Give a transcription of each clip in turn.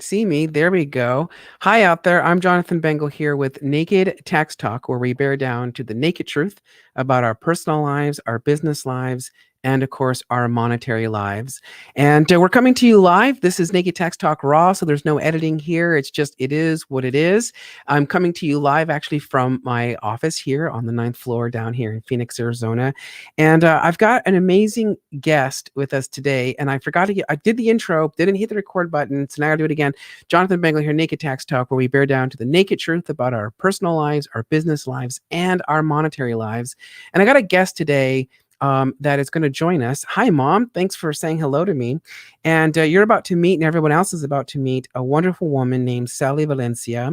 See me. There we go. Hi out there. I'm Jonathan Bengel here with Naked Tax Talk, where we bear down to the naked truth about our personal lives, our business lives, and of course, our monetary lives. And we're coming to you live. This is Naked Tax Talk Raw, so there's no editing here. It is what it is. I'm coming to you live actually from my office here on the ninth floor down here in Phoenix, Arizona. And I've got an amazing guest with us today. And I did the intro, didn't hit the record button. So now I'll do it again. Jonathan Bengel here, Naked Tax Talk, where we bear down to the naked truth about our personal lives, our business lives, and our monetary lives. And I got a guest today that is going to join us. Hi, Mom. Thanks for saying hello to me. And you're about to meet, and everyone else is about to meet, a wonderful woman named Sally Valencia.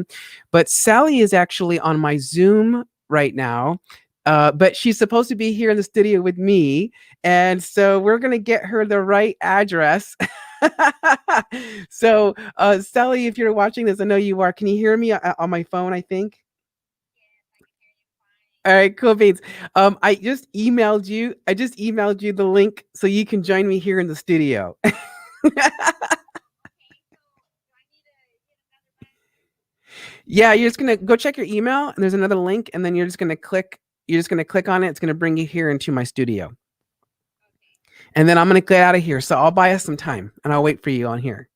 But Sally is actually on my Zoom right now. But she's supposed to be here in the studio with me. And so we're going to get her the right address. So, Sally, if you're watching this, I know you are. Can you hear me on my phone, I think? All right, cool beans. I just emailed you. I just emailed you the link so you can join me here in the studio. Yeah, you're just gonna go check your email, and there's another link, and then you're just gonna click. You're just gonna click on it. It's gonna bring you here into my studio, and then I'm gonna get out of here. So I'll buy us some time, and I'll wait for you on here.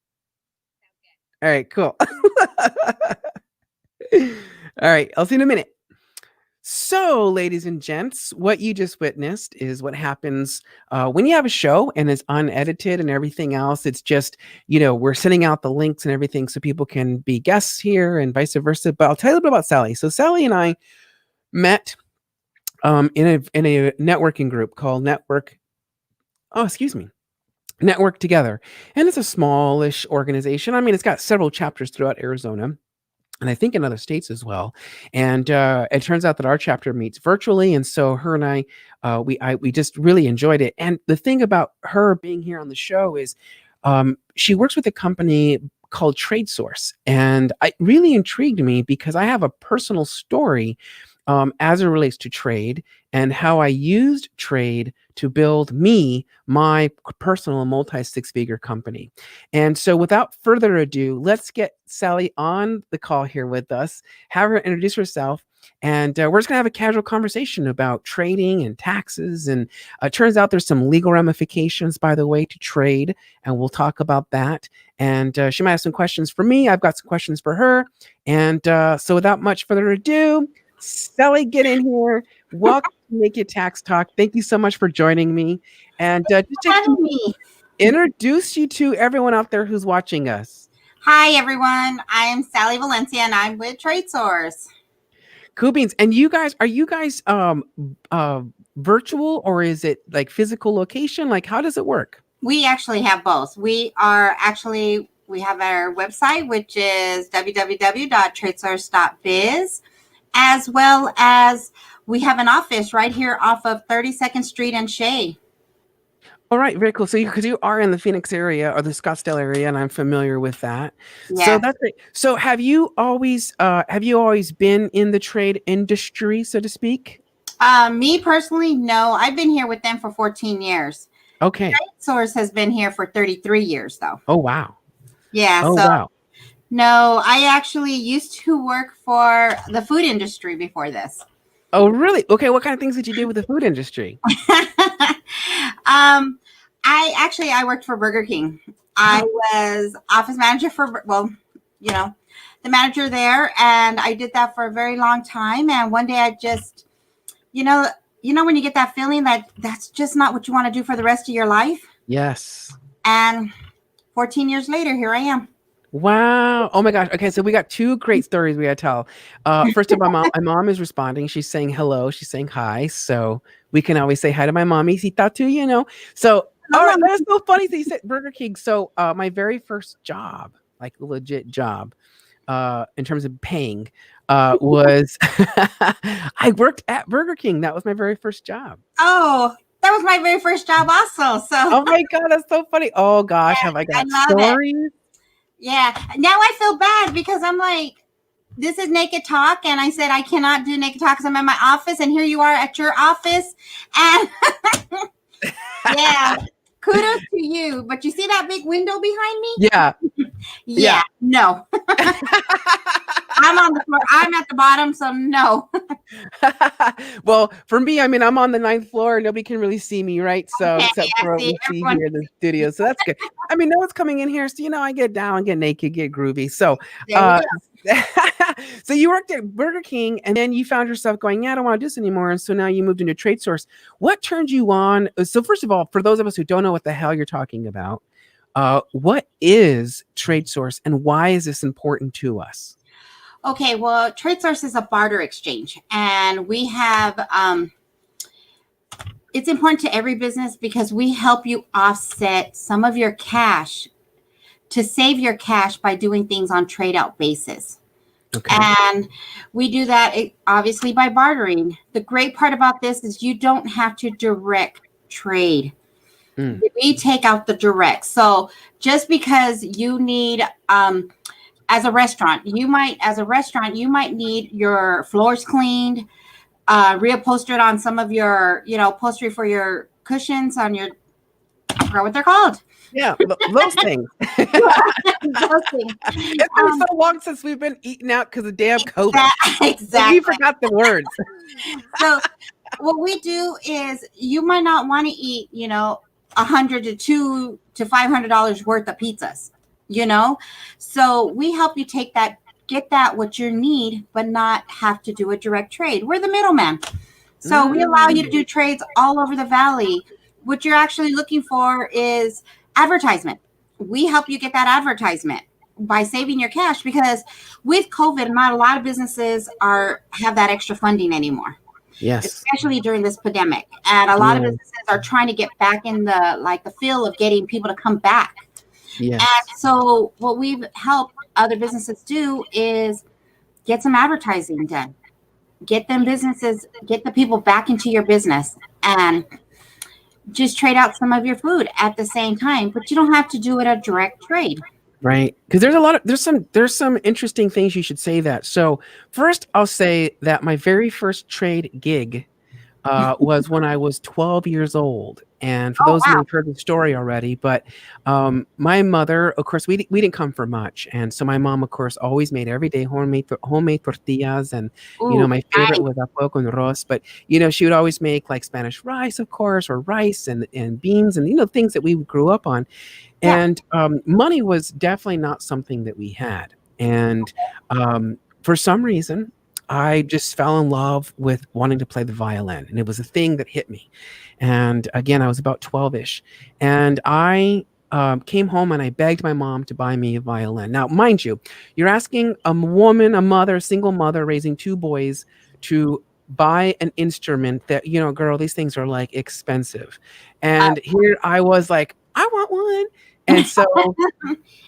All right, cool. All right, I'll see you in a minute. So, ladies and gents, what you just witnessed is what happens when you have a show and it's unedited and everything else. It's just, we're sending out the links and everything so people can be guests here and vice versa. But I'll tell you a little bit about Sally. So, Sally and I met in a networking group called Network Together. And it's a smallish organization. I mean, it's got several chapters throughout Arizona, and I think in other states as well. And it turns out that our chapter meets virtually, and so her and we just really enjoyed it. And the thing about her being here on the show is she works with a company called Trade Source, and it really intrigued me because I have a personal story as it relates to trade and how I used trade to build my personal multi-six-figure company. And so without further ado, let's get Sally on the call here with us, have her introduce herself, and we're just going to have a casual conversation about trading and taxes. And it turns out there's some legal ramifications, by the way, to trade, and we'll talk about that. And she might have some questions for me. I've got some questions for her. And so without much further ado, Sally, get in here. Welcome to Naked Tax Talk. Thank you so much for joining me. And just to introduce you to everyone out there who's watching us. Hi, everyone. I am Sally Valencia, and I'm with Trade Source. Cool beans. And are you guys virtual, or is it like physical location? Like, how does it work? We actually have both. We have our website, which is www.tradesource.biz, as well as we have an office right here off of 32nd Street and Shea. All right, very cool. So because you are in the Phoenix area or the Scottsdale area, and I'm familiar with that. Yeah. So that's great. So have you always been in the trade industry, so to speak? Me personally, no. I've been here with them for 14 years. Okay. Trade Source has been here for 33 years, though. Oh, wow. Yeah. Oh, wow. No, I actually used to work for the food industry before this. Oh, really? Okay. What kind of things did you do with the food industry? I worked for Burger King. I was office manager the manager there, and I did that for a very long time. And one day I just, when you get that feeling that that's just not what you want to do for the rest of your life. Yes. And 14 years later, here I am. Wow. Oh my gosh. Okay. So we got two great stories we got to tell. First of all, my mom is responding. She's saying hello. She's saying hi. So we can always say hi to my mommy. Sita too, So, all right. That's so funny that you said Burger King. So my very first job, like legit job, in terms of paying, was I worked at Burger King. That was my very first job. Oh, that was my very first job also. So. Oh my God. That's so funny. Oh gosh. Yeah, have I got stories? Yeah. Now I feel bad because I'm like, this is Naked Talk. And I said, I cannot do Naked Talk because I'm at my office. And here you are at your office. And yeah, kudos to you. But you see that big window behind me? Yeah. Yeah, Yeah. no. I'm on the floor. I'm at the bottom, so no. Well, for me, I mean, I'm on the ninth floor. Nobody can really see me, right? So, Okay, except I for what see we see everyone. here in the studio. So that's good. I mean, no one's coming in here. So, I get down, get naked, get groovy. So, There you go. so you worked at Burger King and then you found yourself going, yeah, I don't want to do this anymore. And so now you moved into Trade Source. What turned you on? So, first of all, for those of us who don't know what the hell you're talking about, what is Trade Source and why is this important to us? Okay, well, Trade Source is a barter exchange, and we have it's important to every business because we help you offset some of your cash to save your cash by doing things on trade out basis. Okay. And we do that obviously by bartering. The great part about this is you don't have to direct trade. Mm. We take out the direct. So just because you need as a restaurant, you might need your floors cleaned, reupholstered on some of your, upholstery for your cushions on your, I forgot what they're called. Yeah, those things. Those things. It's been so long since we've been eating out because of damn COVID. Exactly. We forgot the words. So what we do is you might not want to eat, $100 to $500 worth of pizzas, So we help you get that what you need, but not have to do a direct trade. We're the middleman. So we allow you to do trades all over the valley. What you're actually looking for is advertisement. We help you get that advertisement by saving your cash because with COVID, not a lot of businesses have that extra funding anymore. Yes. Especially during this pandemic. And a lot of businesses are trying to get back in the feel of getting people to come back. Yes. And so what we've helped other businesses do is get some advertising done. Get the people back into your business and just trade out some of your food at the same time, but you don't have to do it a direct trade. Right. Because there's some interesting things you should say that. So first I'll say that my very first trade gig was when I was 12 years old. And for those of you who've heard the story already, but my mother, of course, we didn't come for much. And so my mom, of course, always made everyday homemade tortillas. And, my favorite was arroz con arroz. But, she would always make like Spanish rice, of course, or rice and beans and, things that we grew up on. And money was definitely not something that we had. And for some reason, I just fell in love with wanting to play the violin. And it was a thing that hit me. And again, I was about 12-ish. And I came home and I begged my mom to buy me a violin. Now, mind you, you're asking a single mother raising two boys to buy an instrument that, girl, these things are like expensive. And here I was like, I want one. And so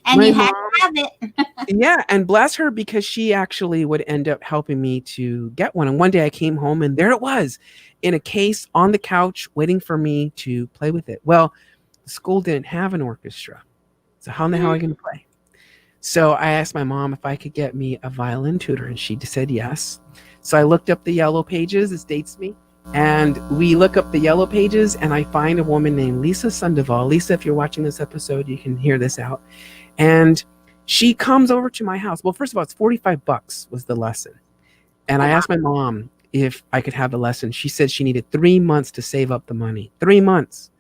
and you had to have it. Yeah, and bless her because she actually would end up helping me to get one. And one day I came home and there it was in a case on the couch waiting for me to play with it. Well, the school didn't have an orchestra. So how in the hell are I going to play? So I asked my mom if I could get me a violin tutor and she said yes. So I looked up the yellow pages, this dates me. And we look up the yellow pages and I find a woman named Lisa Sandoval. Lisa, if you're watching this episode, you can hear this out. And she comes over to my house. Well, first of all, it's $45 was the lesson. And I asked my mom if I could have the lesson. She said she needed 3 months to save up the money. 3 months.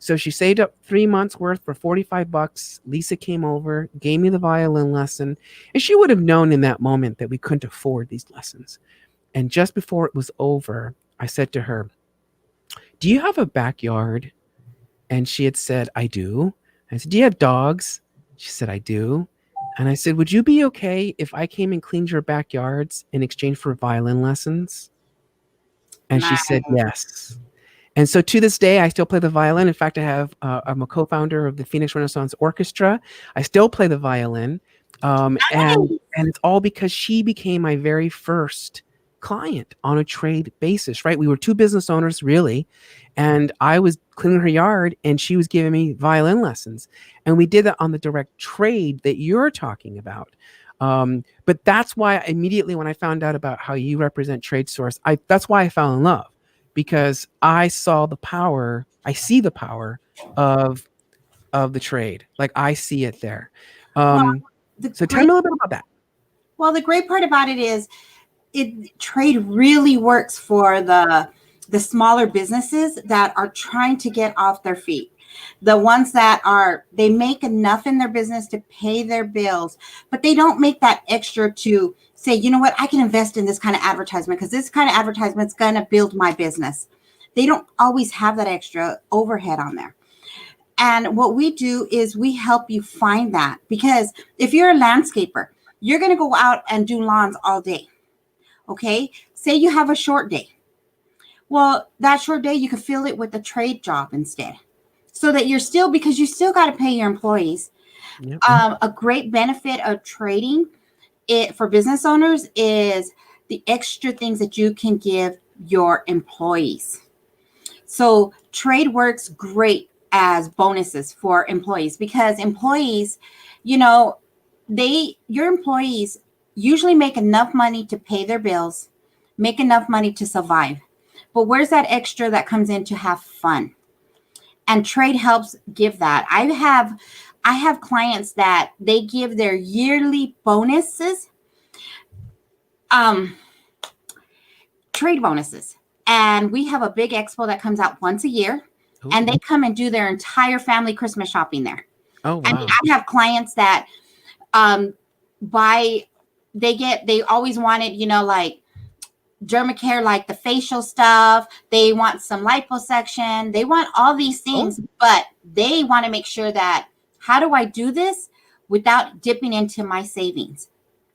So she saved up 3 months worth for $45. Lisa came over, gave me the violin lesson. And she would have known in that moment that we couldn't afford these lessons. And just before it was over, I said to her, do you have a backyard? And she had said, I do. I said, do you have dogs? She said, I do. And I said, would you be okay if I came and cleaned your backyards in exchange for violin lessons? And she said, yes. And so to this day, I still play the violin. In fact, I'm a co-founder of the Phoenix Renaissance Orchestra. I still play the violin. And it's all because she became my very first client on a trade basis, right? We were two business owners, really. And I was cleaning her yard and she was giving me violin lessons. And we did that on the direct trade that you're talking about. But that's why immediately when I found out about how you represent Trade Source, that's why I fell in love, because I see the power of the trade. Like I see it there. Well, Um, the so tell great me a little bit about that. well, the great part about it is trade really works for the smaller businesses that are trying to get off their feet. The ones that are they make enough in their business to pay their bills, but they don't make that extra to say, you know what, I can invest in this kind of advertisement because this kind of advertisement is going to build my business. They don't always have that extra overhead on there. And what we do is we help you find that, because if you're a landscaper, you're going to go out and do lawns all day. Okay. Say you have a short day. Well, that short day, you could fill it with a trade job instead. So that you're still, because you still got to pay your employees. Yep. A great benefit of trading it for business owners is the extra things that you can give your employees. So trade works great as bonuses for employees, because employees, you know, your employees usually make enough money to pay their bills, make enough money to survive. But where's that extra that comes in to have fun? And trade helps give that. I have clients that they give their yearly bonuses, trade bonuses. And we have a big expo that comes out once a year. Ooh. And they come and do their entire family Christmas shopping there. Oh, wow. I mean, I have clients that they always wanted, like dermacare, like the facial stuff. They want some liposuction. They want all these things, but they want to make sure that, how do I do this without dipping into my savings?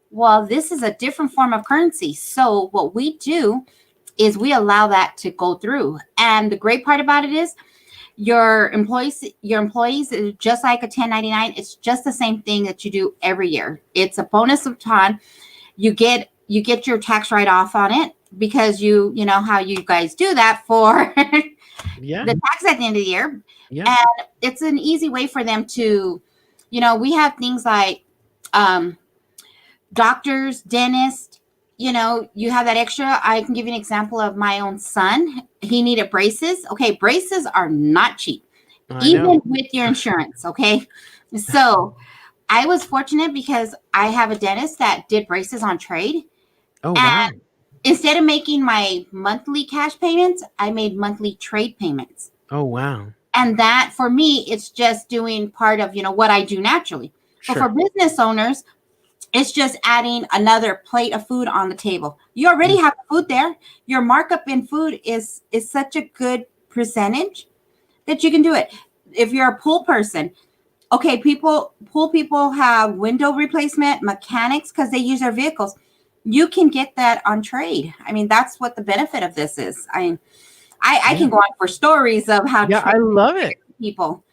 Well, this is a different form of currency. So what we do is we allow that to go through. And the great part about it is your employees, just like a 1099, it's just the same thing that you do every year. It's a bonus of time. You get your tax write-off on it, because you know how you guys do that for the tax at the end of the year. Yeah. And it's an easy way for them to, we have things like doctors, dentists, you have that extra. I can give you an example of my own son. He needed braces. Okay, braces are not cheap, even with your insurance. Okay, so I was fortunate because I have a dentist that did braces on trade. Oh, wow. And instead of making my monthly cash payments, I made monthly trade payments. Oh, wow. And that, for me, it's just doing part of, what I do naturally. Sure. But for business owners, it's just adding another plate of food on the table. You already have food there. Your markup in food is such a good percentage that you can do it. If you're a pool person, okay, pool people have window replacement, mechanics, because they use their vehicles. You can get that on trade. I mean, that's what the benefit of this is. I can go on for stories of how. Yeah, I love it. People.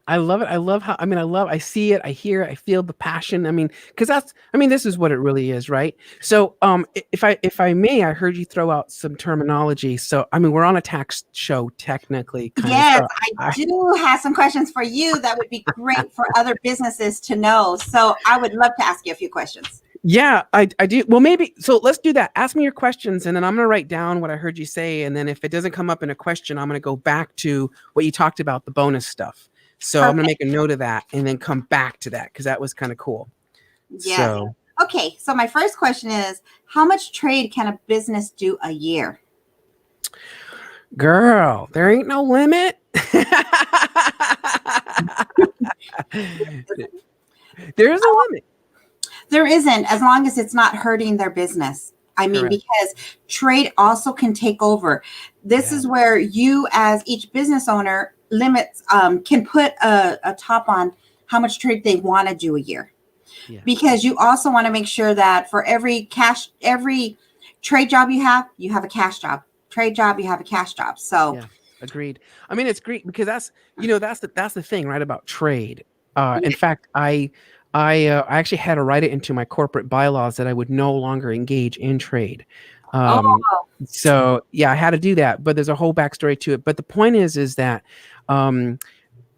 I love it. I love how, I see it. I hear it. I feel the passion. Because this is what it really is, right? So, if I may, I heard you throw out some terminology. So, we're on a tax show, technically. Yes, I do have some questions for you that would be great for other businesses to know. So, I would love to ask you a few questions. Yeah, I do. Well, maybe. So let's do that. Ask me your questions, and then I'm going to write down what I heard you say. And then if it doesn't come up in a question, I'm going to go back to what you talked about, the bonus stuff. So perfect. I'm going to make a note of that and then come back to that, because that was kind of cool. Yeah. So. Okay. So my first question is, how much trade can a business do a year? Girl, there ain't no limit. There's a limit. There isn't, as long as it's not hurting their business. Correct. Because trade also can take over. This is where you, as each business owner, limits can put a top on how much trade they want to do a year. Yeah. Because you also want to make sure that for every trade job you have a cash job. Trade job, you have a cash job. So yeah, agreed. It's great because that's the thing, right, about trade. In fact, I actually had to write it into my corporate bylaws that I would no longer engage in trade. So yeah, I had to do that, but there's a whole backstory to it. But the point is that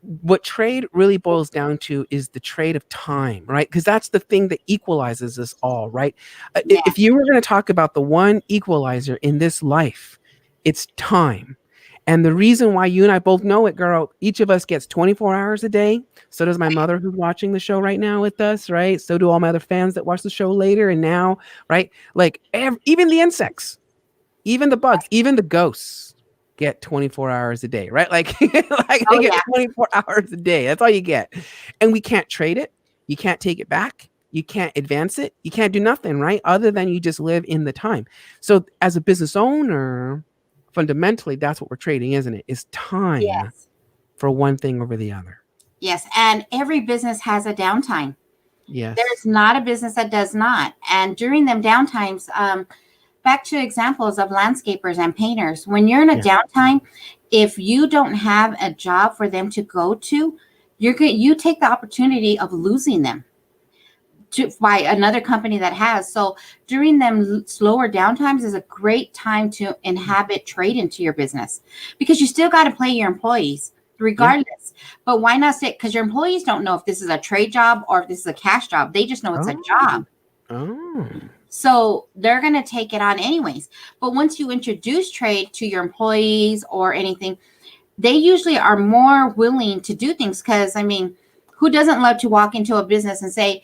what trade really boils down to is the trade of time, right? Because that's the thing that equalizes us all, right? Yeah. If you were going to talk about the one equalizer in this life, it's time. And the reason why you and I both know it, girl, each of us gets 24 hours a day. So does my mother who's watching the show right now with us, right? So do all my other fans that watch the show later and now, right? Like even the insects, even the bugs, even the ghosts get 24 hours a day, right? Like, like they Oh get yeah. 24 hours a day. That's all you get. And we can't trade it. You can't take it back. You can't advance it. You can't do nothing, right? Other than you just live in the time. So as a business owner, fundamentally, that's what we're trading, isn't it? Is time Yes. for one thing over the other. Yes. And every business has a downtime. There's Yes. not a business that does not. And during them downtimes, back to examples of landscapers and painters, when you're in a Yeah. downtime, if you don't have a job for them to go to, you take the opportunity of losing them to by another company that has. So during them slower downtimes is a great time to inhabit trade into your business, because you still got to pay your employees Yeah. regardless. But why not say, because your employees don't know if this is a trade job or if this is a cash job. They just know it's a Oh. job. Oh. So they're going to take it on anyways. But once you introduce trade to your employees or anything, they usually are more willing to do things, because, I mean, who doesn't love to walk into a business and say,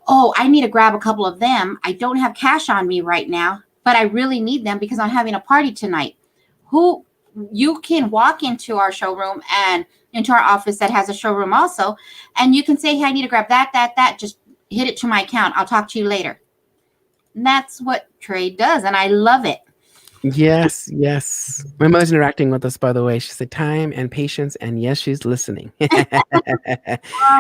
oh, I need to grab a couple of them. I don't have cash on me right now, but I really need them because I'm having a party tonight. Who You can walk into our showroom and into our office that has a showroom also, and you can say, hey, I need to grab that. Just hit it to my account. I'll talk to you later. And that's what trade does, and I love it. Yes, yes. My mother's interacting with us, by the way. She said time and patience, and yes, she's listening. Oh,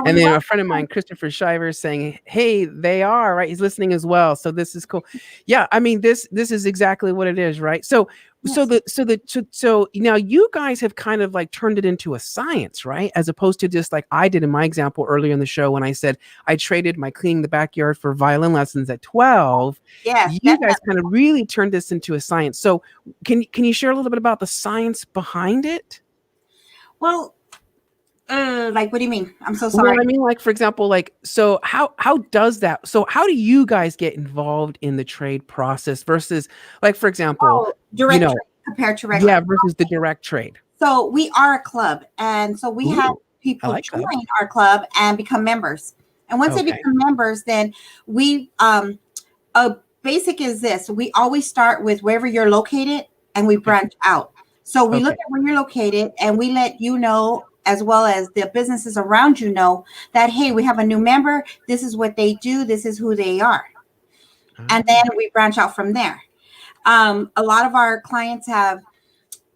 And we then love a friend of mine, Christopher Shiver, is saying, "Hey, they are right." He's listening as well, so this is cool. Yeah, I mean this is exactly what it is, right? So yes. so now you guys have kind of like turned it into a science, right? As opposed to just like I did in my example earlier in the show when I said I traded my cleaning the backyard for violin lessons at 12. Yes, You guys definitely. kind of really turned this into a science. So can you share a little bit about the science behind it? Well, like, what do you mean? I'm so Well, sorry. I mean, like for example, like so how does that? So how do you guys get involved in the trade process versus like for example, Oh, you direct know, trade compared to regular. yeah, versus the direct trade. So we are a club, and so we have Ooh, I people like clubs. join our club and become members. And once they Okay. become members, then we a basic is this: we always start with wherever you're located, and we Okay. branch out. So we look Okay. at where you're located, and we let you know, as well as the businesses around you know, that hey, we have a new member. This is what they do. This is who they are, and then Ah, we branch out from there. A lot of our clients have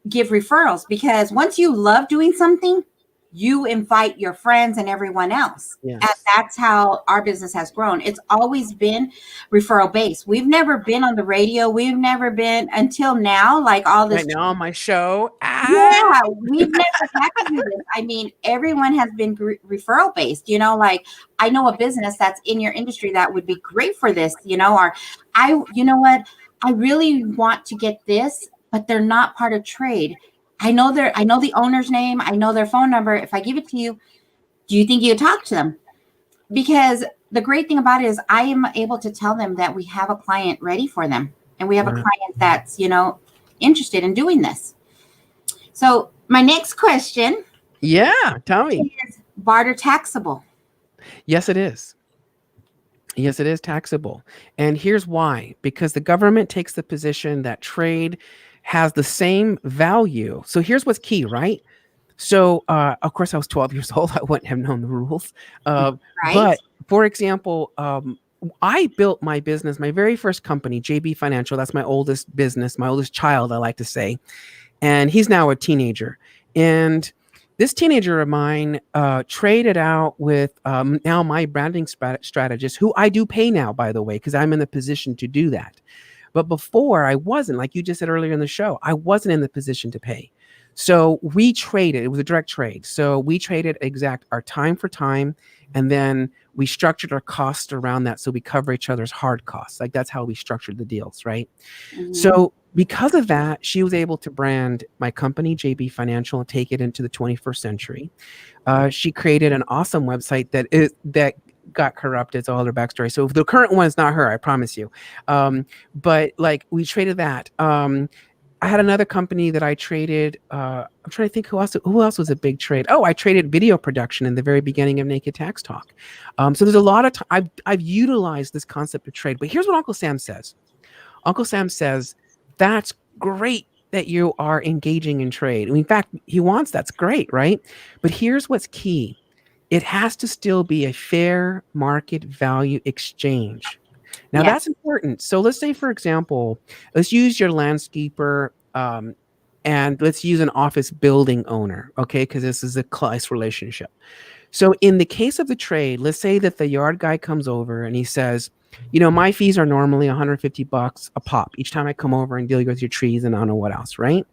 give referrals, because once you love doing something, you invite your friends and everyone else. And yes. that's how our business has grown. It's always been referral based. We've never been on the radio. We've never been until now, like all Right this. now on my show. Ah, Yeah, we've never had to do this. I mean, everyone has been referral based, like I know a business that's in your industry that would be great for this, or you know what, I really want to get this, but they're not part of trade. I know the owner's name. I know their phone number. If I give it to you, do you think you could talk to them? Because the great thing about it is I am able to tell them that we have a client ready for them, and we have a wow. client that's, interested in doing this. So my next question Yeah, tell me. is barter taxable. Yes, it is. Yes, it is taxable. And here's why. Because the government takes the position that trade has the same value. So here's what's key, right? So, of course, I was 12 years old. I wouldn't have known the rules. Right? But for example, I built my business, my very first company, JB Financial. That's my oldest business, my oldest child, I like to say. And he's now a teenager. And this teenager of mine traded out with now my branding strategist, who I do pay now, by the way, because I'm in the position to do that. But before I wasn't, like you just said earlier in the show, I wasn't in the position to pay. So we traded, it was a direct trade. So we traded exact our time for time. And then we structured our costs around that. So we cover each other's hard costs. Like that's how we structured the deals, right? Mhm. So because of that, she was able to brand my company, JB Financial, and take it into the 21st century. She created an awesome website that got corrupted. It's all her backstory. So the current one is not her, I promise you. But like we traded that. I had another company that I traded. I'm trying to think who else was a big trade. Oh, I traded video production in the very beginning of Naked Tax Talk. So there's a lot of I've utilized this concept of trade. But here's what Uncle Sam says. Uncle Sam says that's great that you are engaging in trade. In fact, he wants that's great, right? But here's what's key. It has to still be a fair market value exchange. Now Yes. that's important. So let's say, for example, let's use your landscaper and let's use an office building owner, okay? Because this is a close relationship. So in the case of the trade, let's say that the yard guy comes over and he says, my fees are normally $150 a pop each time I come over and deal with your trees and I don't know what else, right?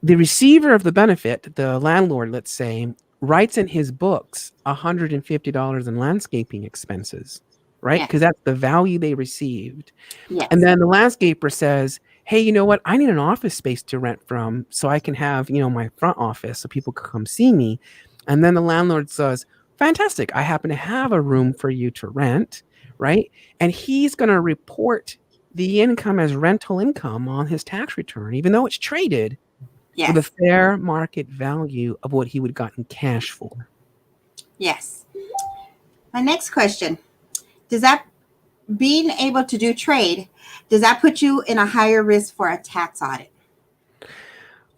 The receiver of the benefit, the landlord, let's say, writes in his books $150 in landscaping expenses, right? Yes. Because that's the value they received. Yes. And then the landscaper says, hey, you know what? I need an office space to rent from so I can have, my front office so people can come see me. And then the landlord says, fantastic. I happen to have a room for you to rent, right? And he's going to report the income as rental income on his tax return, even though it's traded Yes. with a fair market value of what he would have gotten cash for. Yes. My next question, does that being able to do trade, does that put you in a higher risk for a tax audit?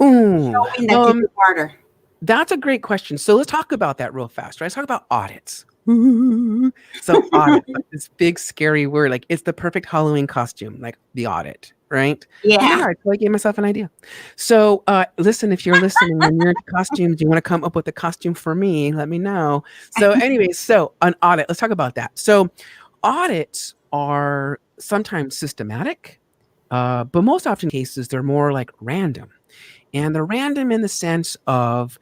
Ooh, Showing that you do barter. That's a great question. So let's talk about that real fast, right? Let's talk about audits. So audit, like this big scary word, like it's the perfect Halloween costume, like the audit, right? Yeah. Oh my God, I totally gave myself an idea. So listen, if you're listening and you're into costumes, you want to come up with a costume for me, let me know. So anyway, so an audit, let's talk about that. So audits are sometimes systematic, but most often cases, they're more like random. And they're random in the sense of,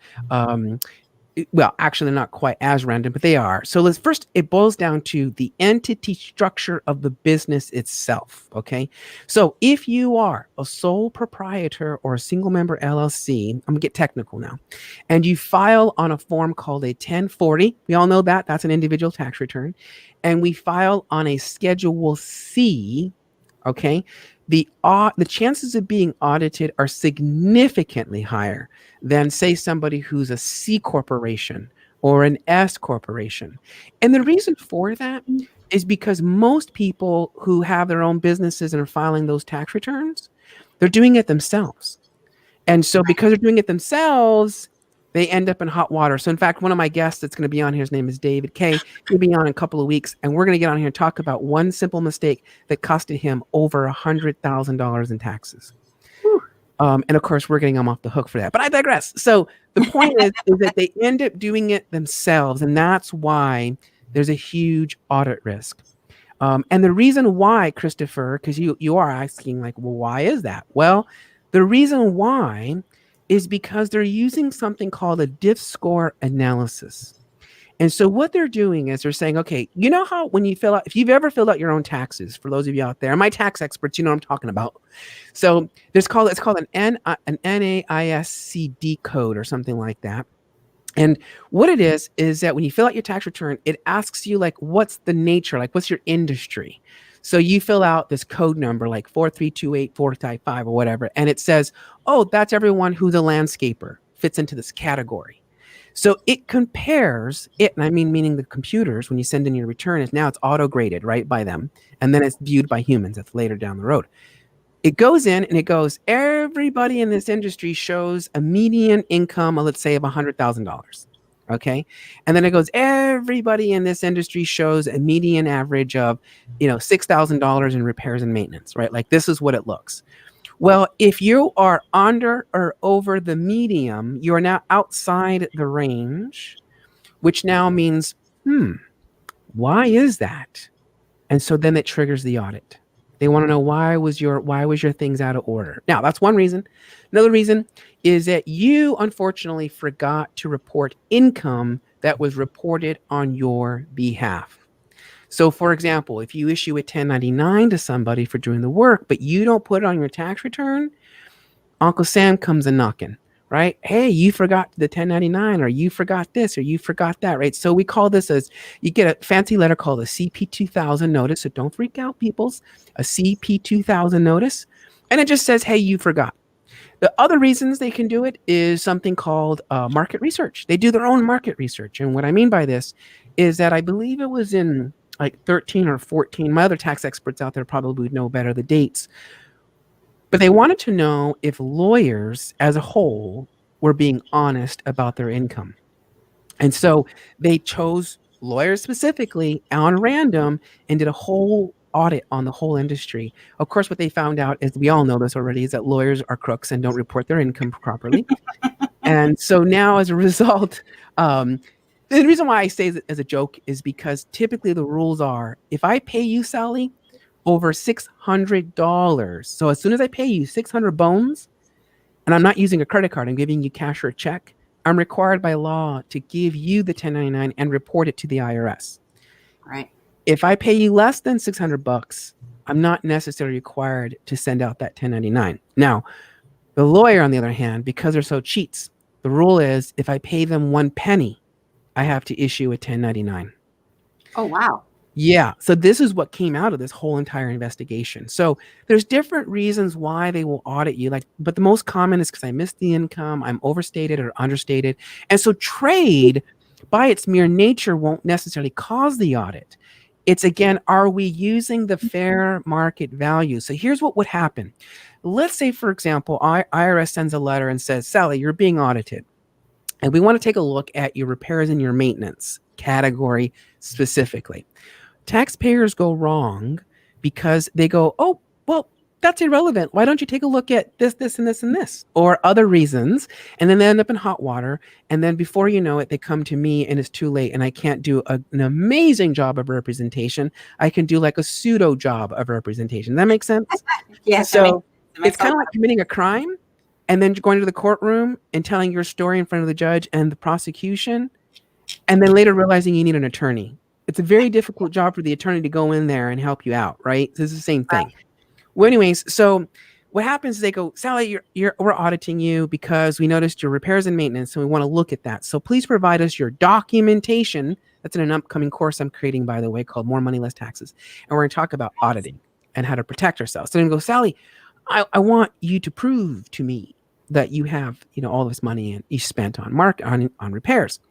well, actually not quite as random, but they are. So let's first, it boils down to the entity structure of the business itself, okay? So if you are a sole proprietor or a single member LLC, I'm gonna get technical now, and you file on a form called a 1040, we all know that, that's an individual tax return, and we file on a Schedule C, okay? The chances of being audited are significantly higher than, say, somebody who's a C corporation or an S corporation. And the reason for that is because most people who have their own businesses and are filing those tax returns, they're doing it themselves. And so because they're doing it themselves, they end up in hot water. So in fact, one of my guests that's going to be on here, his name is David Kay. He'll be on in a couple of weeks, and we're going to get on here and talk about one simple mistake that costed him over $100,000 in taxes. And of course, we're getting them off the hook for that. But I digress. So the point is that they end up doing it themselves, and that's why there's a huge audit risk. And the reason why, Christopher, because you are asking, like, well, why is that? Well, the reason why is because they're using something called a diff score analysis. And so what they're doing is they're saying, okay, you know how when you fill out, if you've ever filled out your own taxes, for those of you out there, my tax experts, you know what I'm talking about. So it's called an NAISCD code or something like that. And what it is that when you fill out your tax return, it asks you, like, what's the nature, like, what's your industry? So you fill out this code number, like 4328455 or whatever, and it says, oh, that's everyone who's a landscaper, fits into this category. So it compares it, and I mean meaning the computers, when you send in your return, is now it's auto-graded, right, by them, and then it's viewed by humans. That's later down the road. It goes in and it goes, everybody in this industry shows a median income, let's say, of $100,000. Okay. And then it goes, everybody in this industry shows a median average of, $6,000 in repairs and maintenance, right? Like, this is what it looks. Well, if you are under or over the medium, you are now outside the range, which now means, why is that? And so then it triggers the audit. They want to know why was your things out of order. Now, that's one reason. Another reason is that you unfortunately forgot to report income that was reported on your behalf. So, for example, if you issue a 1099 to somebody for doing the work, but you don't put it on your tax return, Uncle Sam comes a knocking, right? Hey, you forgot the 1099, or you forgot this, or you forgot that, right? So we call this you get a fancy letter called a CP 2000 notice. So don't freak out, peoples. A CP 2000 notice. And it just says, hey, you forgot. The other reasons they can do it is something called market research. They do their own market research. And what I mean by this is that I believe it was in like 13 or 14. My other tax experts out there probably would know better the dates. But they wanted to know if lawyers as a whole were being honest about their income. And so they chose lawyers specifically on random and did a whole audit on the whole industry. Of course, what they found out is, we all know this already, is that lawyers are crooks and don't report their income properly. And so now, as a result, the reason why I say it as a joke is because typically the rules are, if I pay you, Sally, over $600, so as soon as I pay you 600 bones, and I'm not using a credit card, I'm giving you cash or a check, I'm required by law to give you the 1099 and report it to the IRS. Right. If I pay you less than 600 bucks, I'm not necessarily required to send out that 1099. Now, the lawyer, on the other hand, because they're so cheats, the rule is if I pay them 1 penny, I have to issue a 1099. Oh, wow. Yeah. So this is what came out of this whole entire investigation. So there's different reasons why they will audit you. But the most common is because I missed the income, I'm overstated or understated. And so trade, by its mere nature, won't necessarily cause the audit. It's, again, are we using the fair market value? So here's what would happen. Let's say, for example, IRS sends a letter and says, Sally, you're being audited, and we want to take a look at your repairs and your maintenance category specifically. Taxpayers go wrong because they go, oh, well, that's irrelevant. Why don't you take a look at this, this, and this, and this, or other reasons? And then they end up in hot water. And then before you know it, they come to me and it's too late. And I can't do an amazing job of representation. I can do like a pseudo job of representation. Does that make sense? Yes. So it's kind of like committing a crime and then going to the courtroom and telling your story in front of the judge and the prosecution, and then later realizing you need an attorney. It's a very difficult job for the attorney to go in there and help you out, right? So it's the same thing. Right. Well, anyways, so what happens is they go, Sally, we're auditing you because we noticed your repairs and maintenance, and we want to look at that. So please provide us your documentation. That's in an upcoming course I'm creating, by the way, called More Money, Less Taxes. And we're going to talk about auditing and how to protect ourselves. So then we go, Sally, I want you to prove to me that you have, all this money and you spent on on repairs.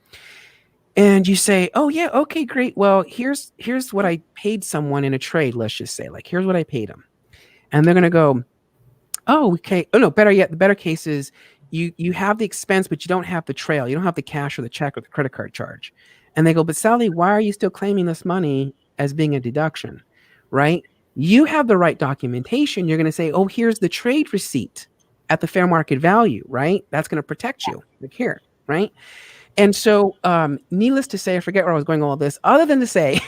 And you say, oh yeah, okay, great. Well, here's what I paid someone in a trade. Let's just say, like, here's what I paid them. And they're going to go, oh, okay. Oh no, better yet, the better case is you have the expense, but you don't have the trail. You don't have the cash or the check or the credit card charge. And they go, but Sally, why are you still claiming this money as being a deduction, right? You have the right documentation. You're going to say, oh, here's the trade receipt at the fair market value, right? That's going to protect you. Like here, right? And so, needless to say, I forget where I was going with all this, other than to say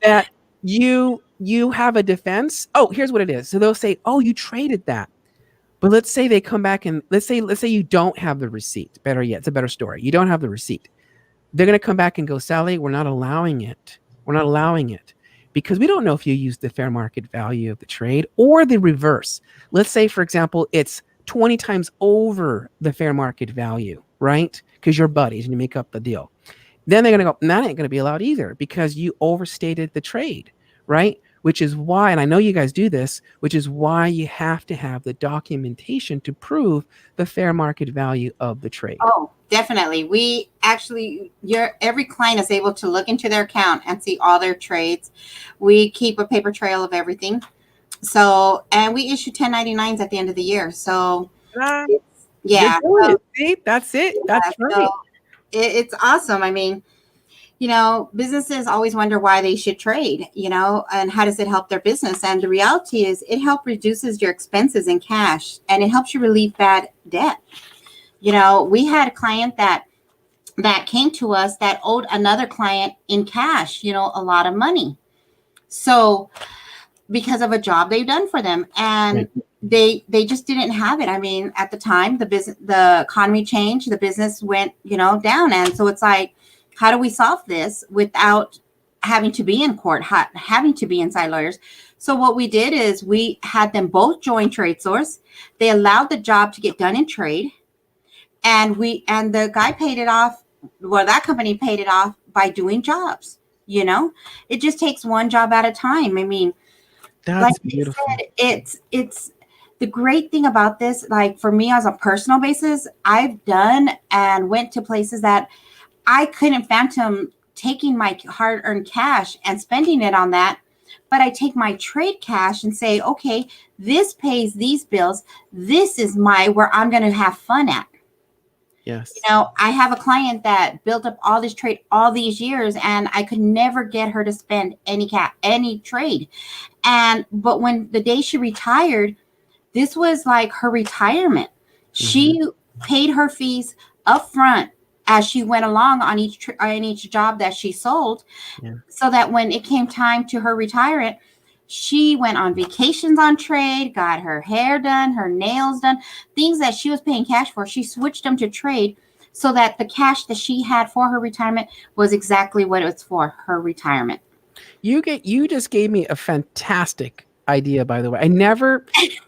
that you have a defense. Oh, here's what it is. So they'll say, oh, you traded that. But let's say they come back and let's say you don't have the receipt. Better yet, it's a better story. You don't have the receipt. They're going to come back and go, Sally, we're not allowing it. We're not allowing it because we don't know if you used the fair market value of the trade or the reverse. Let's say, for example, it's 20 times over the fair market value, right? Because you're buddies and you make up the deal. Then they're going to go, that ain't going to be allowed either because you overstated the trade, right? Which is why, and I know you guys do this, which is why you have to have the documentation to prove the fair market value of the trade. Oh, definitely. We actually, every client is able to look into their account and see all their trades. We keep a paper trail of everything. So, and we issue 1099s at the end of the year. So, yeah. So, see, that's it. That's right. So it's awesome. I mean, businesses always wonder why they should trade, and how does it help their business? And the reality is it reduces your expenses in cash and it helps you relieve bad debt. We had a client that came to us that owed another client in cash, a lot of money. So because of a job they've done for them, and they just didn't have it. I mean, at the time, the economy changed, the business went, down. And so it's like, how do we solve this without having to be in court, having to be inside lawyers? So what we did is we had them both join TradeSource. They allowed the job to get done in trade. And the guy paid it off. Well, that company paid it off by doing jobs. It just takes one job at a time. I mean, Like That's I beautiful. said, it's the great thing about this, like for me as a personal basis, I've done and went to places that I couldn't phantom taking my hard earned cash and spending it on that. But I take my trade cash and say, okay, this pays these bills. This is my where I'm going to have fun at. You Yes. know, I have a client that built up all this trade all these years, and I could never get her to spend any trade. And but when the day she retired, this was like her retirement. Hmm. She paid her fees up front as she went along on each job that she sold, Yeah. so that when it came time to her retirement, she went on vacations on trade, got her hair done, her nails done, things that she was paying cash for. She switched them to trade so that the cash that she had for her retirement was exactly what it was for, her retirement. You just gave me a fantastic idea, by the way. I never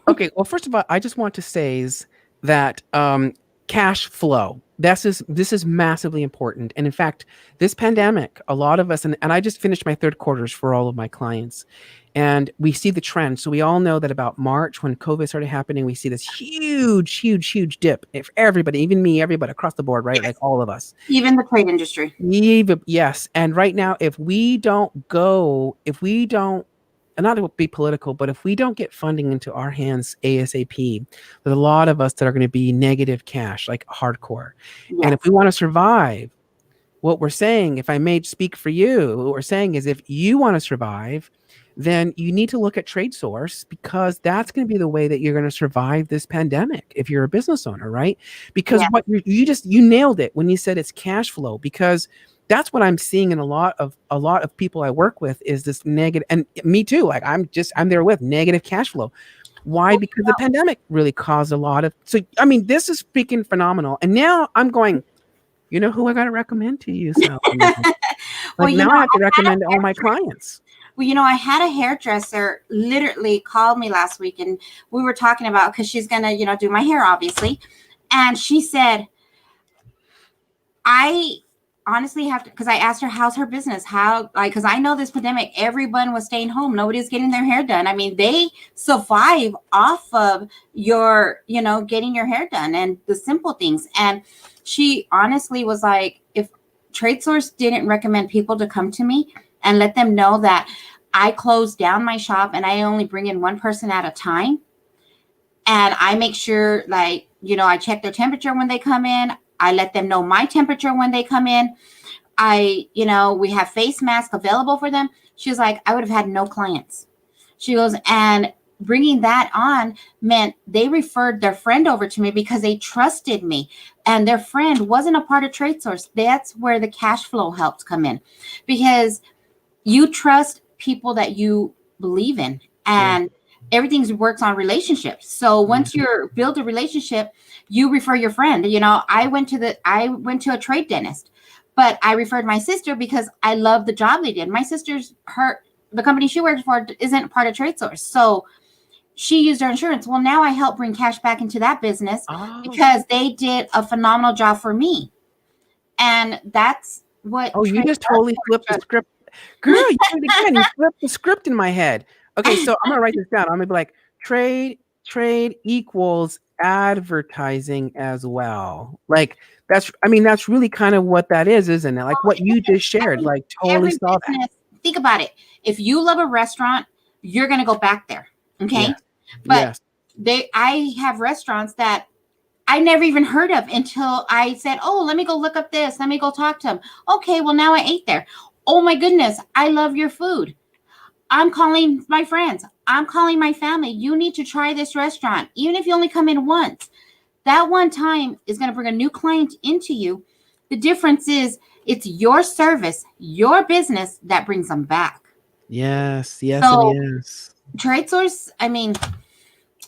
Okay, well, first of all, I just want to say is that cash flow. This is massively important. And in fact, this pandemic, a lot of us, and I just finished my third quarters for all of my clients, and we see the trend. So we all know that about March, when COVID started happening, we see this huge, huge, huge dip. If everybody, even me, everybody across the board, right? Yes. Like all of us. Even the trade industry. Yes. And right now, if we don't, and not to be political, but if we don't get funding into our hands ASAP, there's a lot of us that are going to be negative cash, like hardcore. And if Yes. we want to survive, what we're saying, if I may speak for you, what we're saying is if you want to survive, then you need to look at trade source, because that's going to be the way that you're going to survive this pandemic if you're a business owner, right? Because Yes. what you nailed it when you said it's cash flow, because that's what I'm seeing in a lot of people I work with is this negative, and me too. Like I'm there with negative cash flow. Why? Well, Because the pandemic really caused a lot of, so I mean, this is freaking phenomenal. And now I'm going, you know who I got to recommend to you, Sally? well, Like now I have to recommend to all my clients. I had a hairdresser literally called me last week, and we were talking about because she's gonna, do my hair, obviously, and she said, I honestly have to, because I asked her how's her business, how, like, because I know this pandemic, everyone was staying home, nobody's getting their hair done. I mean, they survive off of your, getting your hair done and the simple things. And she honestly was like, if Trade Source didn't recommend people to come to me and let them know that I close down my shop and I only bring in one person at a time, and I make sure, like, I check their temperature when they come in. I let them know my temperature when they come in. We have face masks available for them. She was like, I would have had no clients. She goes, and bringing that on meant they referred their friend over to me because they trusted me. And their friend wasn't a part of Trade Source. That's where the cash flow helps come in, because you trust people that you believe in. Yeah. And everything works on relationships. So Yeah. once you build a relationship, you refer your friend. I went to a trade dentist, but I referred my sister because I love the job they did. My sister's the company she works for isn't part of Trade Source. So she used her insurance. Well, now I help bring cash back into that business Oh, because they did a phenomenal job for me. And that's what oh, you trade just totally flipped the does. script. Girl, you did it again. You flipped the script in my head. Okay, so I'm gonna write this down. I'm gonna be like, trade equals advertising as well. Like I mean, that's really kind of what that is, isn't it? Like what you just shared, like totally Every saw that. business, think about it. If you love a restaurant, you're going to go back there. Okay. Yes. But Yes. I have restaurants that I never even heard of until I said, oh, let me go look up this. Let me go talk to them. Okay. Well, now I ate there. Oh my goodness. I love your food. I'm calling my friends. I'm calling my family. You need to try this restaurant. Even if you only come in once, that one time is going to bring a new client into you. The difference is it's your service, your business that brings them back. Yes. Yes. And So yes. Trade Source, I mean, like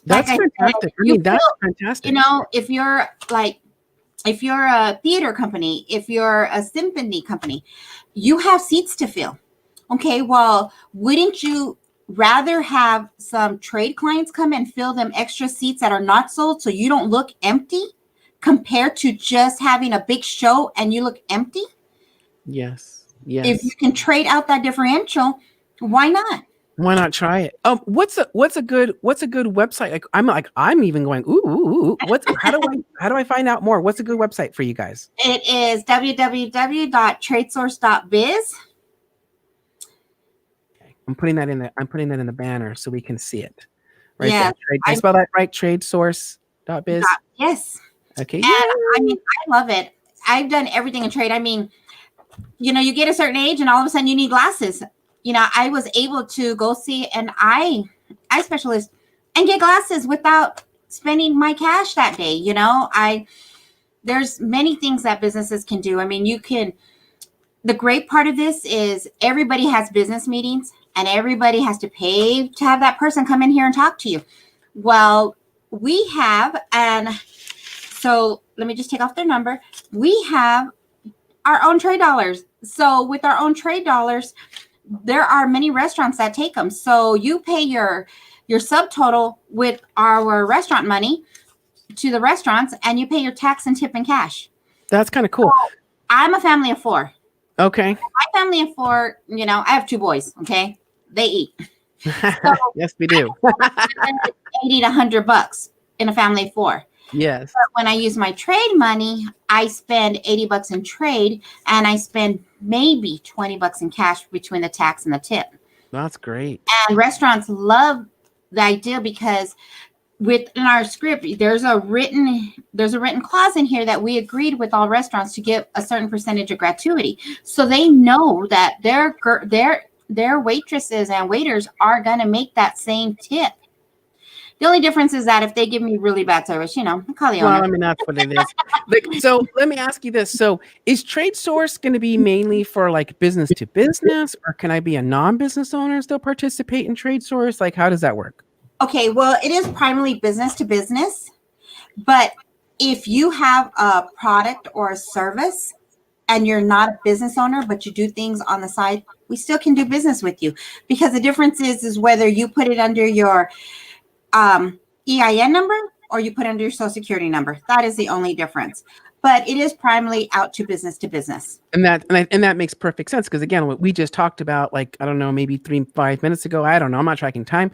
That's I said, fantastic. I you mean, that's feel, fantastic. if you're a theater company, if you're a symphony company, you have seats to fill. Okay, well, wouldn't you rather have some trade clients come and fill them extra seats that are not sold so you don't look empty compared to just having a big show and you look empty? Yes. If you Yes. can trade out that differential, why not? Why not try it? What's a good website? I'm even going, ooh. How do I find out more? What's a good website for you guys? It is www.tradesource.biz. Okay. I'm putting that in the banner so we can see it. Right Yeah. there. Did I spell that right? Tradesource.biz. Yes. Okay. And Yeah. I mean, I love it. I've done everything in trade. I mean, you get a certain age and all of a sudden you need glasses. I was able to go see an eye specialist and get glasses without spending my cash that day. There's many things that businesses can do. I mean, the great part of this is everybody has business meetings and everybody has to pay to have that person come in here and talk to you. Well, we have, and so let me just take off their number. We have our own trade dollars. So with our own trade dollars, there are many restaurants that take them. So you pay your subtotal with our restaurant money to the restaurants, and you pay your tax and tip in cash. That's kind of cool. So I'm a family of 4. Okay. My family of 4, I have 2 boys. Okay, they eat. So yes, we do. $80 to $100 in a family of 4. Yes. But when I use my trade money, I spend $80 in trade, and I spend maybe $20 in cash between the tax and the tip. That's great. And restaurants love the idea because within our script, there's a written clause in here that we agreed with all restaurants to give a certain percentage of gratuity, so they know that their waitresses and waiters are going to make that same tip. The only difference is that if they give me really bad service, I'll call the owner. Well, I mean, that's what it is. So let me ask you this. So is Trade Source going to be mainly for like business to business, or can I be a non-business owner and still participate in Trade Source? Like, how does that work? Okay, well, it is primarily business to business, but if you have a product or a service and you're not a business owner, but you do things on the side, we still can do business with you, because the difference is whether you put it under your EIN number or you put under your social security number. That is the only difference. But it is primarily out to business. And that makes perfect sense, because again, what we just talked about, like, I don't know, maybe 5 minutes ago, I don't know, I'm not tracking time.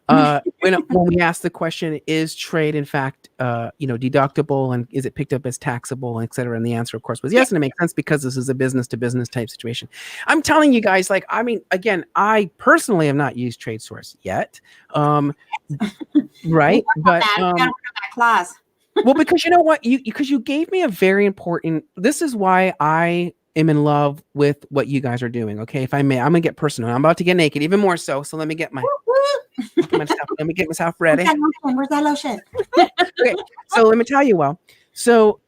When we asked the question, is trade in fact deductible, and is it picked up as taxable, et cetera? And the answer, of course, was yes. And it makes sense because this is a business to business type situation. I'm telling you guys, like, I mean, again, I personally have not used Trade Source yet. Right. But that clause. well, because you know what, because you gave me a very important, this is why I am in love with what you guys are doing. Okay. If I may, I'm gonna get personal. I'm about to get naked even more so. So let me get myself ready. Where's that lotion? Okay. So let me tell you, so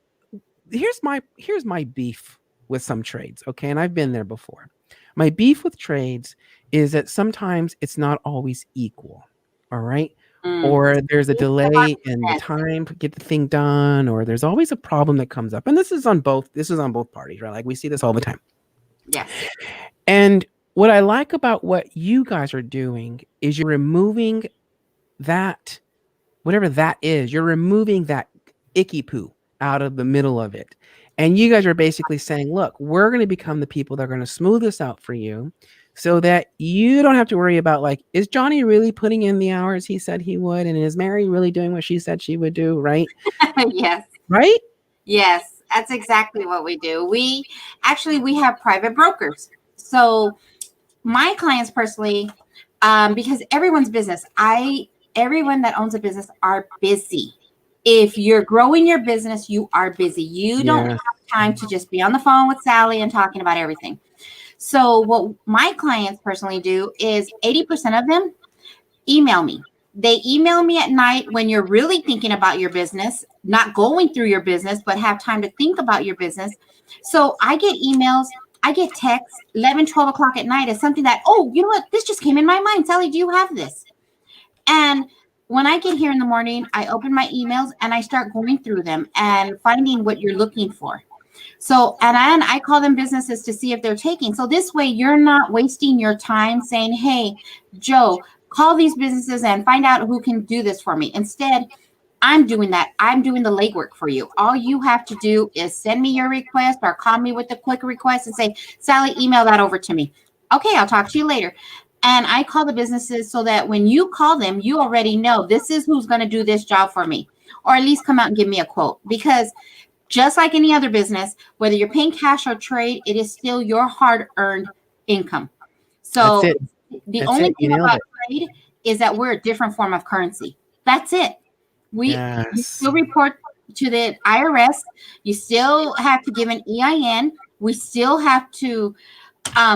here's my beef with some trades. Okay. And I've been there before. My beef with trades is that sometimes it's not always equal. All right. Or there's a delay in the time to get the thing done, or there's always a problem that comes up. And this is on both parties, right? Like, we see this all the time. Yes. And what I like about what you guys are doing is you're removing that, whatever that is, you're removing that icky poo out of the middle of it. And you guys are basically saying, look, we're going to become the people that are going to smooth this out for you, so that you don't have to worry about, like, is Johnny really putting in the hours he said he would? And is Mary really doing what she said she would do? Right? Yes. Right? Yes. That's exactly what we do. We have private brokers. So my clients personally, because everyone's business, everyone that owns a business are busy. If you're growing your business, you are busy. You don't have time to just be on the phone with Sally and talking about everything. So what my clients personally do is 80% of them email me. They email me at night when you're really thinking about your business, not going through your business, but have time to think about your business. So I get emails, I get texts 11, 12 o'clock at night as something that, oh, you know what? This just came in my mind. Sally, do you have this? And when I get here in the morning, I open my emails and I start going through them and finding what you're looking for. So, and I call them businesses to see if they're taking. So this way you're not wasting your time saying, hey, Joe, call these businesses and find out who can do this for me. Instead, I'm doing that. I'm doing the legwork for you. All you have to do is send me your request or call me with a quick request and say, Sally, email that over to me. Okay, I'll talk to you later. And I call the businesses so that when you call them, you already know this is who's going to do this job for me, or at least come out and give me a quote. Because just like any other business, whether you're paying cash or trade, it is still your hard-earned income. That's So it. the That's only it. You thing nailed about it. trade is that we're a different form of currency. That's it. We Yes. still report to the IRS. You still have to give an EIN. We still have to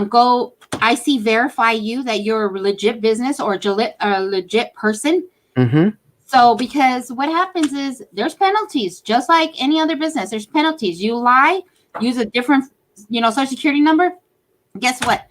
go IC verify you that you're a legit business or a legit person. Mm-hmm. So, because what happens is there's penalties, just like any other business. There's penalties. You lie, use a different, social security number. Guess what?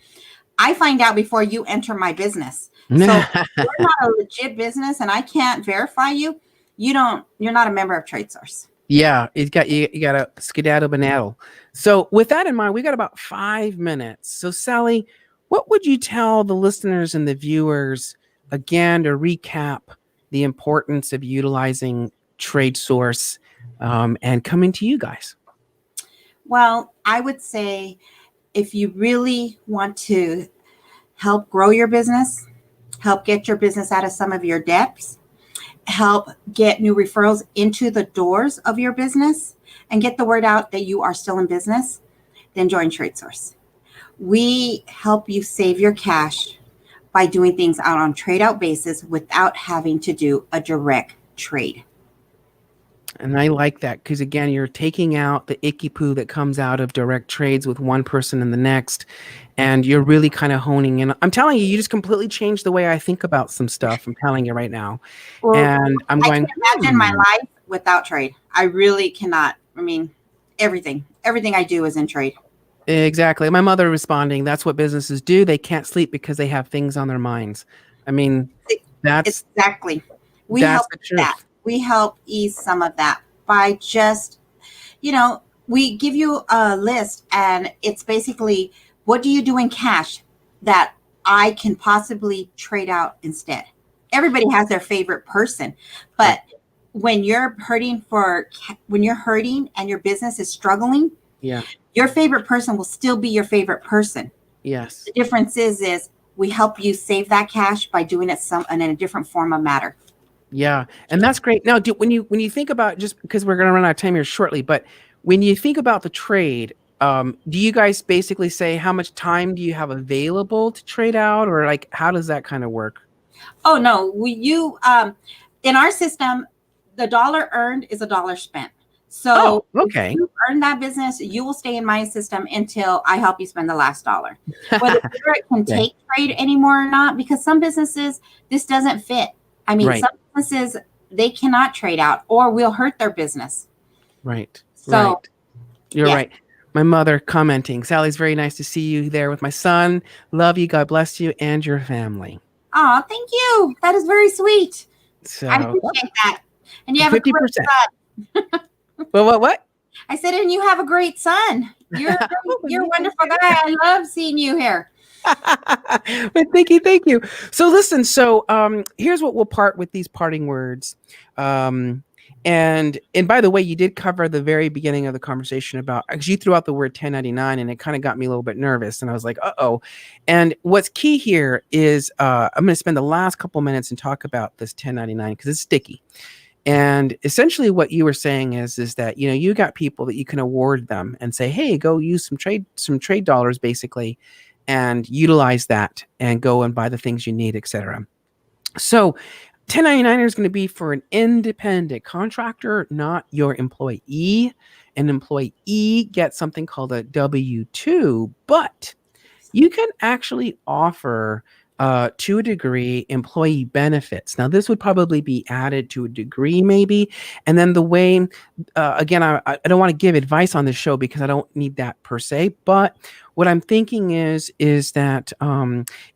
I find out before you enter my business. So, if you're not a legit business and I can't verify you, you're not a member of TradeSource. Yeah, you got a skedaddle banaddle. So with that in mind, we got about 5 minutes. So Sally, what would you tell the listeners and the viewers again to recap the importance of utilizing TradeSource and coming to you guys? Well, I would say if you really want to help grow your business, help get your business out of some of your debts, help get new referrals into the doors of your business, and get the word out that you are still in business, then join TradeSource. We help you save your cash by doing things out on trade out basis without having to do a direct trade. And I like that because, again, you're taking out the icky poo that comes out of direct trades with one person and the next, and you're really kind of honing in. I'm telling you, you just completely changed the way I think about some stuff. I'm telling you right now. Well, And I'm I going, can't imagine my life without trade. I really cannot. I mean, everything I do is in trade. Exactly. My mother responding, that's what businesses do. They can't sleep because they have things on their minds. I mean, that's Exactly. We that's help the with truth. that. We help ease some of that by just, we give you a list, and it's basically, what do you do in cash that I can possibly trade out instead? Everybody has their favorite person, but when you're hurting and your business is struggling, Yeah. your favorite person will still be your favorite person. Yes. The difference is we help you save that cash by doing it in a different form of matter. Yeah. And that's great. Now, when you think about, just because we're going to run out of time here shortly, but when you think about the trade, do you guys basically say how much time do you have available to trade out, or like how does that kind of work? Oh no, in our system, the dollar earned is a dollar spent. So okay. if you earn that business, you will stay in my system until I help you spend the last dollar. Whether it can take trade anymore or not, because some businesses, this doesn't fit. I mean, some businesses, they cannot trade out or will hurt their business. Right. So, You're right. My mother commenting, Sally's very nice to see you there with my son. Love you. God bless you and your family. Oh, thank you. That is very sweet. So I appreciate that. And you have 50%. a great son. Well, what? I said, and you have a great son. You're a wonderful guy. I love seeing you here. But thank you. So listen, here's what we'll part with, these parting words. And by the way, you did cover the very beginning of the conversation about, because you threw out the word 1099 and it kind of got me a little bit nervous, and I was like, uh-oh. And what's key here is I'm going to spend the last couple minutes and talk about this 1099 because it's sticky. And essentially what you were saying is that, you got people that you can award them and say, hey, go use some trade dollars basically, and utilize that and go and buy the things you need, etc. So 1099 is going to be for an independent contractor, not your employee. An employee gets something called a W-2, but you can actually offer to a degree employee benefits. Now, this would probably be added to a degree maybe. And then the way, again, I don't want to give advice on this show because I don't need that per se, but what I'm thinking is that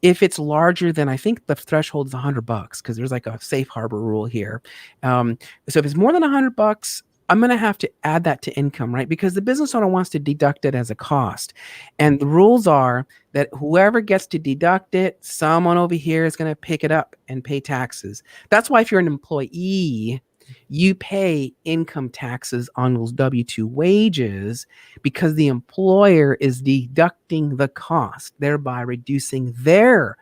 if it's larger than, I think the threshold is $100 because there's like a safe harbor rule here. So if it's more than $100, I'm going to have to add that to income, right? Because the business owner wants to deduct it as a cost. And the rules are that whoever gets to deduct it, someone over here is going to pick it up and pay taxes. That's why if you're an employee, you pay income taxes on those W-2 wages because the employer is deducting the cost, thereby reducing their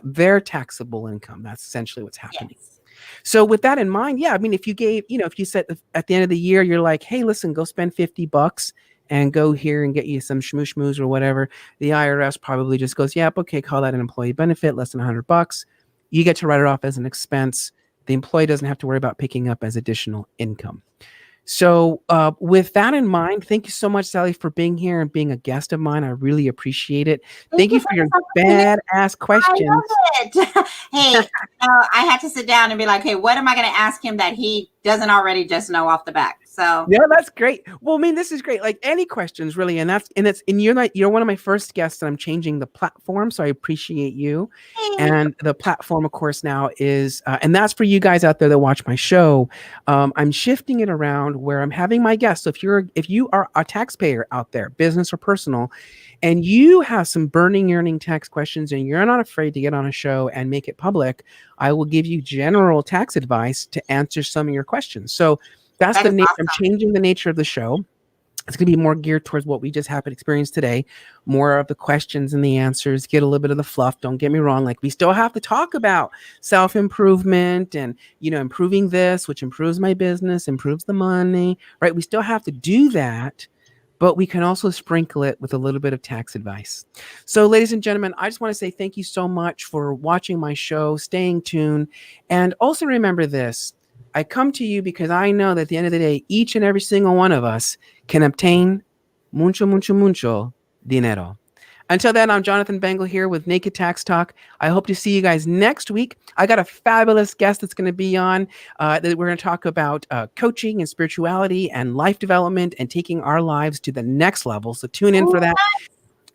their taxable income. That's essentially what's happening. Yes. So with that in mind, yeah, I mean, if you said at the end of the year, you're like, hey, listen, go spend $50 and go here and get you some schmooze or whatever. The IRS probably just goes, yep, okay, call that an employee benefit, less than $100. You get to write it off as an expense. The employee doesn't have to worry about picking up as additional income. So with that in mind, thank you so much, Sally, for being here and being a guest of mine. I really appreciate it. Thank you for your badass questions. I love it. Hey, I had to sit down and be like, hey, what am I going to ask him that he doesn't already just know off the back? So yeah, that's great. Well, I mean, this is great. Like any questions, really, and you're one of my first guests, and I'm changing the platform, so I appreciate you. And the platform, of course, now is, and that's for you guys out there that watch my show. I'm shifting it around where I'm having my guests. So if you are a taxpayer out there, business or personal, and you have some burning, yearning tax questions, and you're not afraid to get on a show and make it public, I will give you general tax advice to answer some of your questions. So that's the nature. Awesome. I'm changing the nature of the show. It's going to be more geared towards what we just happened to experience today. More of the questions and the answers, get a little bit of the fluff. Don't get me wrong. Like, we still have to talk about self-improvement and, improving this, which improves my business, improves the money, right? We still have to do that, but we can also sprinkle it with a little bit of tax advice. So, ladies and gentlemen, I just want to say thank you so much for watching my show, staying tuned, and also remember this. I come to you because I know that at the end of the day, each and every single one of us can obtain mucho dinero. Until then, I'm Jonathan Bengel here with Naked Tax Talk. I hope to see you guys next week. I got a fabulous guest that's going to be on. That we're going to talk about coaching and spirituality and life development and taking our lives to the next level. So tune in for that.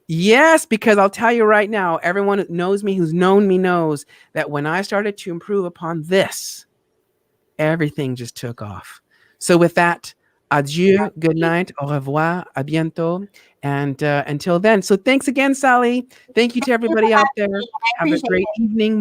Yes, because I'll tell you right now, everyone who knows me, who's known me, knows that when I started to improve upon this, everything just took off. So with that, adieu, good night, au revoir, à bientôt, and until then. So thanks again, Sally. Thank you to everybody out there. Have a great evening.